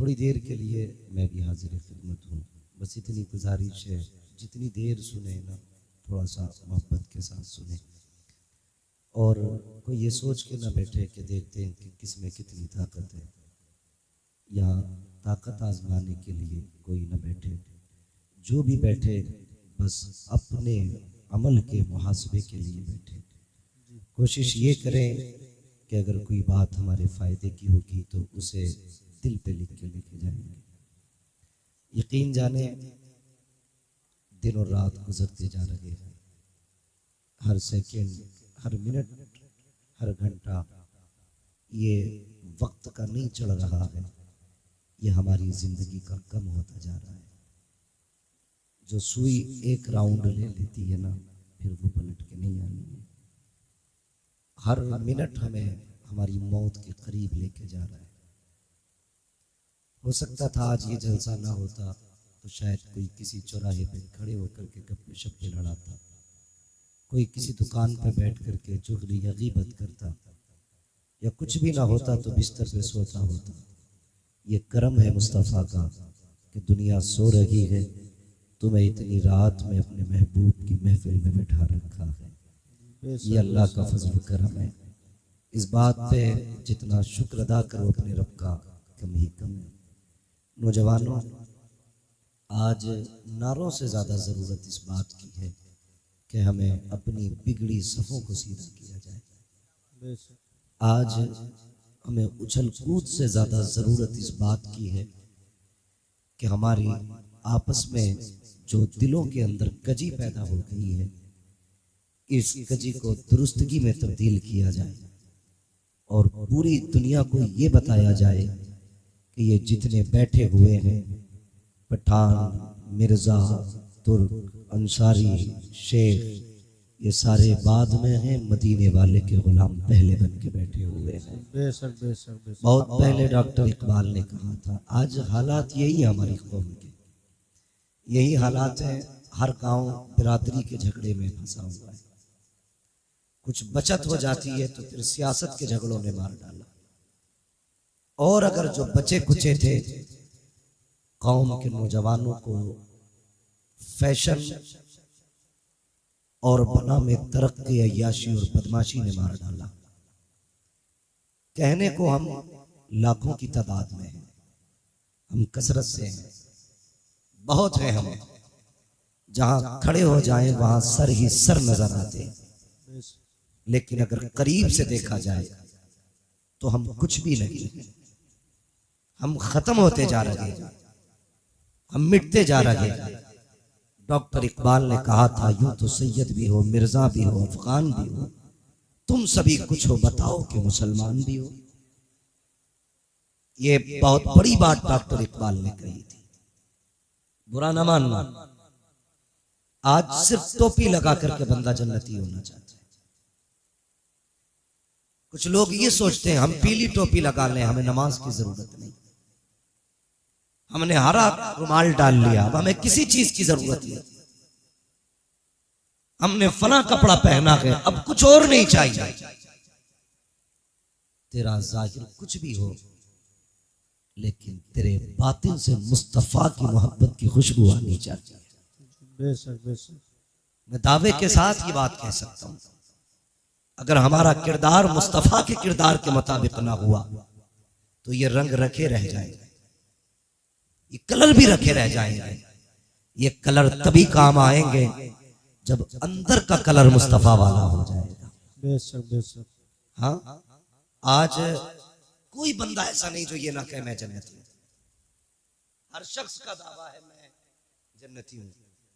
थोड़ी देर के लिए मैं भी हाजिर खिदमत हूँ। बस इतनी गुजारिश है, जितनी देर सुने ना थोड़ा सा मोहब्बत के साथ सुने, और कोई ये सोच के ना बैठे कि देखते हैं कि किस में कितनी ताकत है, या ताकत आजमाने के लिए कोई ना बैठे। जो भी बैठे बस अपने अमल के मुहासबे के लिए बैठे। कोशिश ये करें कि अगर कोई बात हमारे फ़ायदे की होगी तो उसे दिल पे लिख के लेके जाएंगे। यकीन जाने दिन और रात गुजरते जा रहे हैं, हर सेकंड, हर मिनट, हर घंटा ये वक्त का नहीं चढ़ रहा है, ये हमारी ज़िंदगी का कम होता जा रहा है। जो सुई एक राउंड ले लेती है ना, फिर वो पलट के नहीं आनी है। हर मिनट हमें हमारी मौत के करीब लेके जा रहा है। हो सकता था आज ये जलसा ना होता तो शायद कोई किसी चौराहे पे खड़े होकर के गप्पे शप्पे लड़ाता, कोई किसी दुकान पे बैठ करके चुगली या गीबत करता, या कुछ भी ना होता तो बिस्तर पे सोता होता। ये करम है मुस्तफ़ा का कि दुनिया सो रही है, तुम्हें इतनी रात में अपने महबूब की महफिल में बैठा रखा है। ये अल्लाह का फजल करम है। इस बात पे जितना शुक्र अदा करो अपने रब का, कम ही कम है। नौजवानों, आज नारों से ज़्यादा ज़रूरत इस बात की है कि हमें अपनी बिगड़ी सफ़ों को सीधा किया जाए। आज हमें उछल कूद से ज़्यादा ज़रूरत इस बात की है कि हमारी आपस में जो दिलों के अंदर कजी पैदा हो गई है, इस कजी को दुरुस्तगी में तब्दील किया जाए और पूरी दुनिया को ये बताया जाए कि ये जितने बैठे हुए हैं, पठान, मिर्ज़ा, तुर्क, अंसारी, शेख, ये सारे बाद में हैं, मदीने वाले के गुलाम पहले बन के बैठे हुए हैं। बेशक बेशक बेशक। बहुत पहले डॉक्टर इकबाल ने कहा था, आज हालात यही हमारी कौम के, यही हालात है। हर गांव बिरादरी के झगड़े में फंसा हुआ है। कुछ बचत हो जाती है तो फिर सियासत के झगड़ों ने मार डाला, और अगर जो बचे कुचे थे कौम के नौजवानों को फैशन और बना में तरक्की, अय्याशी और बदमाशी ने मार डाला। कहने को हम लाखों की तादाद में हैं, हम कसरत से हैं, बहुत हैं हम, जहां खड़े हो जाएं वहां सर ही सर नजर आते हैं। लेकिन अगर करीब से देखा जाए तो हम कुछ भी नहीं, हम खत्म होते जा रहे हैं, हम मिटते जा रहे हैं। डॉक्टर इकबाल ने कहा था, यूं तो सैयद भी हो, मिर्जा भी हो, अफगान भी हो, तुम सभी कुछ हो, बताओ कि मुसलमान भी हो। ये बहुत बड़ी बात डॉक्टर इकबाल ने कही थी, बुरा ना मानना। आज सिर्फ टोपी लगा करके बंदा जन्नती होना चाहता है। कुछ लोग ये सोचते हैं हम पीली टोपी लगा लें, हमें नमाज की जरूरत नहीं, हमने हरा रुमाल डाल लिया, अब हमें किसी चीज की जरूरत नहीं, हमने फला कपड़ा पहना है, अब कुछ और नहीं चाहिए। तेरा जाहिर कुछ भी हो, लेकिन तेरे बातिन से मुस्तफा की मोहब्बत की खुशबू आनी चाहिए। बेशक बेशक। मैं दावे के साथ ये बात कह सकता हूं, अगर हमारा किरदार मुस्तफा के किरदार के मुताबिक ना हुआ तो ये रंग रखे रह जाएंगे, ये कलर भी रखे रह जाएंगे। ये कलर तभी काम आएंगे जब अंदर का कलर मुस्तफा वाला हो जाएगा। बेशक बेशक। हाँ, आज कोई बंदा ऐसा नहीं जो ये ना कहे मैं जन्नती हूं। हर शख्स का दावा है मैं जन्नती हूं।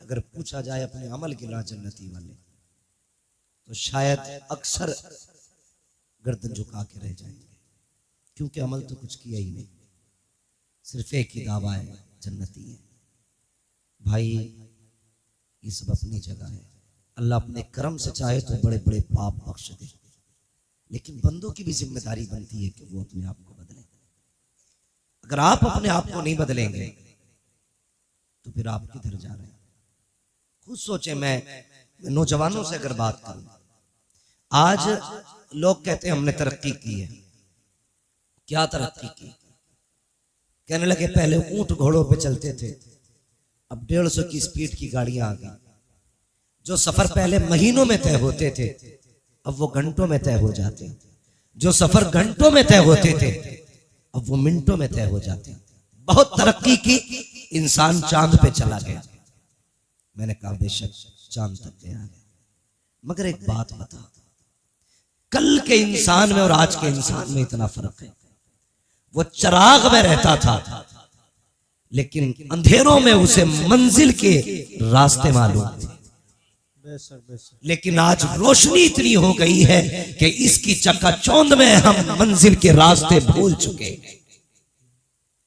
अगर पूछा जाए अपने अमल गिला जन्नती वाले, तो शायद अक्सर गर्दन झुका के रह जाएंगे, क्योंकि अमल तो कुछ किया ही नहीं, सिर्फ एक ही दावा है जन्नती है। भाई ये सब अपनी जगह है, अल्लाह अपने करम से चाहे तो बड़े बड़े पाप बख्श दे, लेकिन बंदों की भी जिम्मेदारी बनती है कि वो अपने आप को बदलें। अगर आप अपने आप को नहीं बदलेंगे तो फिर आप किधर जा रहे हैं? खुद सोचे। मैं नौजवानों से अगर बात करूं, आज लोग कहते हैं हमने तरक्की की है। क्या तरक्की की? कहने लगे पहले ऊंट घोड़ों पे चलते थे, अब 150 की स्पीड की गाड़ियां आ गई। जो सफर पहले महीनों में तय होते थे अब वो घंटों में तय हो जाते हैं। जो सफर घंटों में तय होते थे अब वो मिनटों में तय हो जाते हैं। बहुत तरक्की की, इंसान चांद पे चला गया। मैंने कहा बेशक चांद तक गया है, मगर एक बात बता, कल के इंसान में और आज के इंसान में इतना फर्क है। वो चिराग में रहता था लेकिन अंधेरों में उसे मंजिल के रास्ते मालूम थे। बेशक बेशक लेकिन आज रोशनी इतनी हो गई है कि इसकी चकाचौंध में हम मंजिल के रास्ते भूल चुके हैं।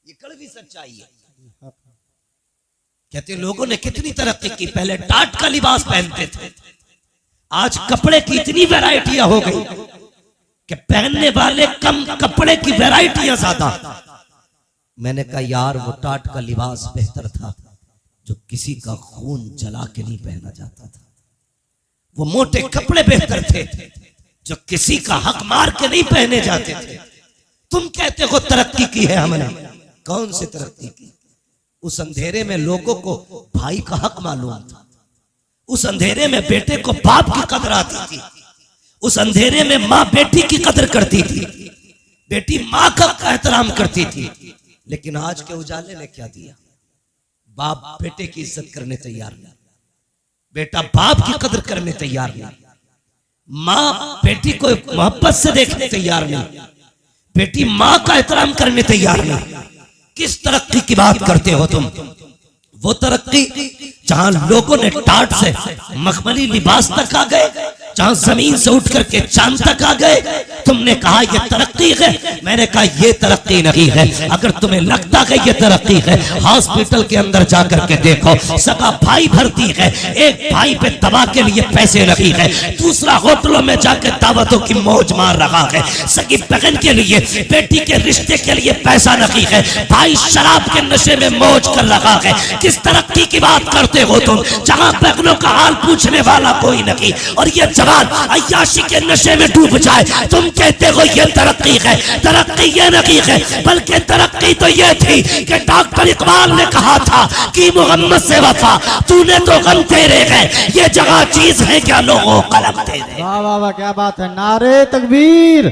ये कड़वी सच्चाई है। कहते लोगों ने कितनी तरक्की की, पहले टाट का लिबास पहनते थे, आज कपड़े की इतनी वैरायटियां हो गई कि पहनने वाले कम, कपड़े की वैरायटियां ज्यादा। मैंने कहा यार वो टाट का लिबास बेहतर था जो किसी का खून जला के नहीं पहना जाता था। वो मोटे कपड़े बेहतर थे जो किसी का हक मार के नहीं पहने जाते थे। तुम कहते हो तरक्की की है हमने, कौन सी तरक्की की? उस अंधेरे में लोगों को भाई का हक मालूम था। उस अंधेरे में बेटे को बाप की कदर आती थी। उस अंधेरे में माँ बेटी की कदर करती थी, बेटी माँ का एहतराम करती थी। लेकिन आज के उजाले ने क्या दिया? बाप बेटे की इज्जत करने तैयार नहीं, बेटा बाप की कदर करने तैयार नहीं, माँ बेटी को मोहब्बत से देखने तैयार नहीं, बेटी माँ का एहतराम करने तैयार नहीं। किस तरक्की की बात करते हो तुम? वो तरक्की जहां लोगों ने टाट से मखमली लिबास तक आ गए, जहां जमीन से उठ करके चांद तक आ गए। तुमने कहा ये तरक्की है, मैंने कहा ये तरक्की नहीं है। अगर तुम्हें लगता है ये तरक्की है, हॉस्पिटल के अंदर जाकर के देखो, सगा भाई भर्ती है, एक भाई पे दवा के लिए पैसे नहीं है, दूसरा होटलों में जाकर दावतों की मौज मार रहा है, सगी बहन के लिए, बेटी के रिश्ते के लिए पैसा नहीं है, भाई शराब के नशे में मौज कर रहा है। किस तरक्की की बात करते हो तुम, जहां बहनों का हाल पूछने वाला कोई नहीं और ये जवान अय्याशी के नशे में डूब जाए। तुम कहते हो ये तरक्की है, तरक्की ये नहीं है, बल्कि तरक्की तो ये थी कि डॉक्टर इकबाल ने कहा था कि मोहम्मद से वफा, तूने तो गम तेरे है, ये जगह चीज है क्या लोगों कलम तेरे। वाह वाह वाह, क्या बात है। नारे तकबीर,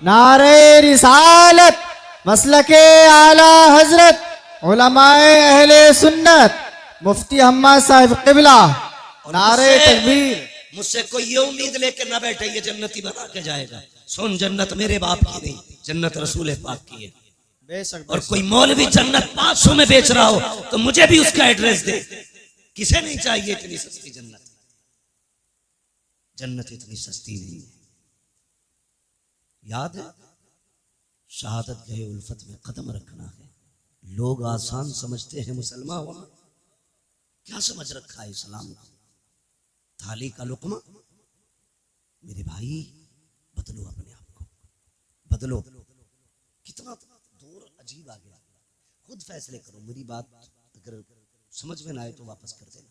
नारे रिसालत, मसलके आला हजरत, उलमाए अहले सुन्नत, मुफ्ती अहमद साहिब क़िबला। नारे तकबीर। मुझसे कोई ये उम्मीद लेके ना बैठे ये जन्नती बना के जाएगा। सुन, जन्नत मेरे बाप की नहीं, जन्नत रसूल पाक की है। बेशक और कोई मौलवी जन्नत 500 में बेच रहा हो तो मुझे भी उसका एड्रेस दे। किसे नहीं चाहिए इतनी सस्ती जन्नत? जन्नत इतनी सस्ती नहीं है। याद है, शहादत गए उल्फत में कदम रखना है। लोग आसान समझते हैं मुसलमान होना, क्या समझ रखा है इस्लाम को? थाली का लुकमा। मेरे भाई बदलो अपने आप को, बदलो। कितना दूर अजीब आ गया, खुद फैसले करो। मेरी बात अगर समझ में ना आए तो वापस कर देना।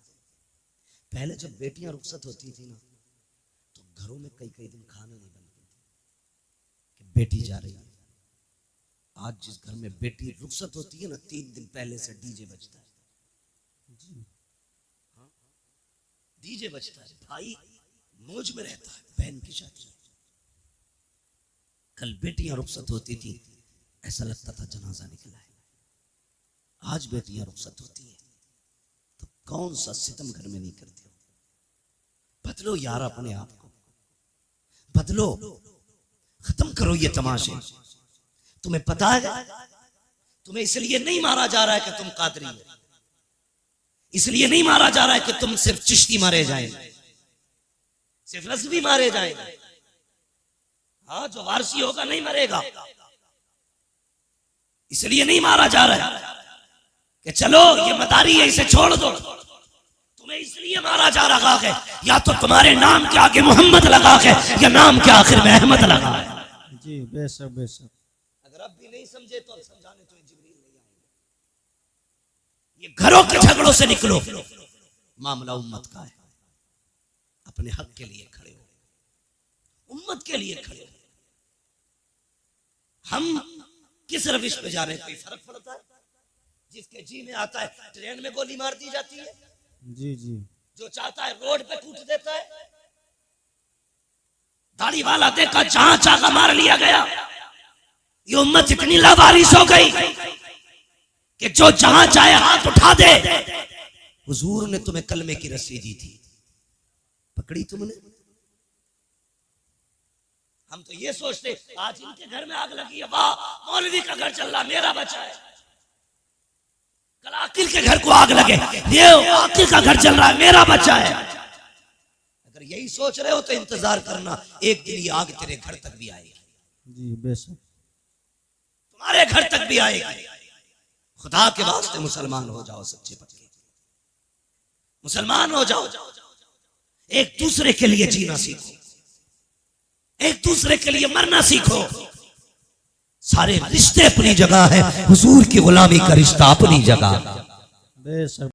पहले जब बेटियां रुखसत होती थी ना तो घरों में कई कई दिन खाने नहीं बनते थे कि बेटी जा रही है। आज जिस घर में बेटी रुखसत होती है ना, 3 दिन पहले से डीजे बजता है। डीजे बजता है, भाई मौज में रहता है। बहन की शादी, कल बेटियां रुखसत होती थी, ऐसा लगता था जनाजा निकला है। आज बेटियां रुखसत होती है तो कौन सा सितम घर में नहीं करते हो? बदलो यार अपने आप को, बदलो, खत्म करो ये तमाशे। तुम्हें पता है तुम्हें इसलिए नहीं मारा जा रहा है कि तुम कादरी हो, इसलिए नहीं मारा जा रहा है कि तुम सिर्फ चिश्ती मारे जाएंगे, सिर्फ रज़वी मारे जाएंगे। हाँ, जो वारसी होगा नहीं मरेगा। इसलिए नहीं मारा जा रहा है कि चलो ये मदारी है इसे छोड़ दो। तुम्हें इसलिए मारा जा रहा है या तो तुम्हारे नाम के आगे मोहम्मद लगा है या नाम के आखिर में अहमद लगा है। जी बेशक बेशक। अगर अब भी नहीं समझे तो समझाने तो जिब्रील नहीं आएंगे। ये घरों के झगड़ों से निकलो, मामला उम्मत का है। अपने हक के लिए खड़े हो, उम्मत के लिए खड़े हो। हम किस रविश पे जा रहे हैं, कोई फर्क पड़ता है? जिसके जी में आता है ट्रेन में गोली मार दी जाती है, जी जी। जो चाहता है रोड पे कूट देता है। दाढ़ी वाला देखा जहां चाका मार लिया गया। ये उम्मत इतनी लावारिस हो गई कि जो जहां चाहे हाथ उठा दे। हुजूर ने तुम्हें कलमे की रस्सी दी थी, पकड़ी तुमने। हम तो ये सोचते आज इनके घर में आग लगी है, वाह मौलवी का घर चल रहा, मेरा बचा है। कल आकिल के घर को आग लगे, ये आकिल का घर चल रहा है, मेरा बचा है। अगर यही सोच रहे हो तो इंतजार करना, एक दिन ये आग तेरे घर तक भी आएगी। जी बेशक। तुम्हारे घर तक भी आएगी। खुदा के वास्ते मुसलमान हो जाओ, सच्चे पक्के मुसलमान हो जाओ। एक दूसरे के लिए जीना सीखो, एक दूसरे के लिए मरना सीखो। सारे रिश्ते अपनी जगह है, हुजूर की गुलामी का रिश्ता अपनी जगह। बेशक।